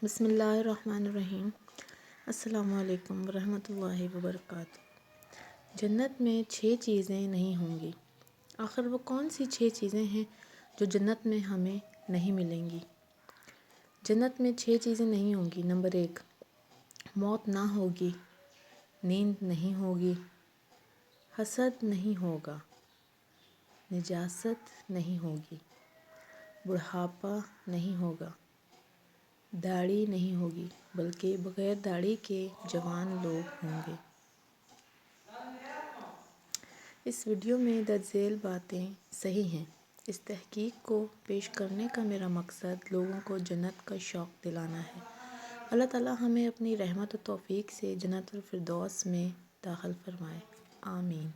بسم اللہ الرحمن الرحیم۔ السلام علیکم ورحمۃ اللہ وبرکاتہ۔ جنت میں 6 چیزیں نہیں ہوں گی۔ آخر وہ کون سی 6 چیزیں ہیں جو جنت میں ہمیں نہیں ملیں گی؟ جنت میں 6 چیزیں نہیں ہوں گی۔ نمبر 1، موت نہ ہوگی، نیند نہیں ہوگی، حسد نہیں ہوگا، نجاست نہیں ہوگی، بڑھاپا نہیں ہوگا، داڑھی نہیں ہوگی بلکہ بغیر داڑھی کے جوان لوگ ہوں گے۔ اس ویڈیو میں درج ذیل باتیں صحیح ہیں۔ اس تحقیق کو پیش کرنے کا میرا مقصد لوگوں کو جنت کا شوق دلانا ہے۔ اللہ تعالیٰ ہمیں اپنی رحمت و توفیق سے جنت الفردوس میں داخل فرمائے، آمین۔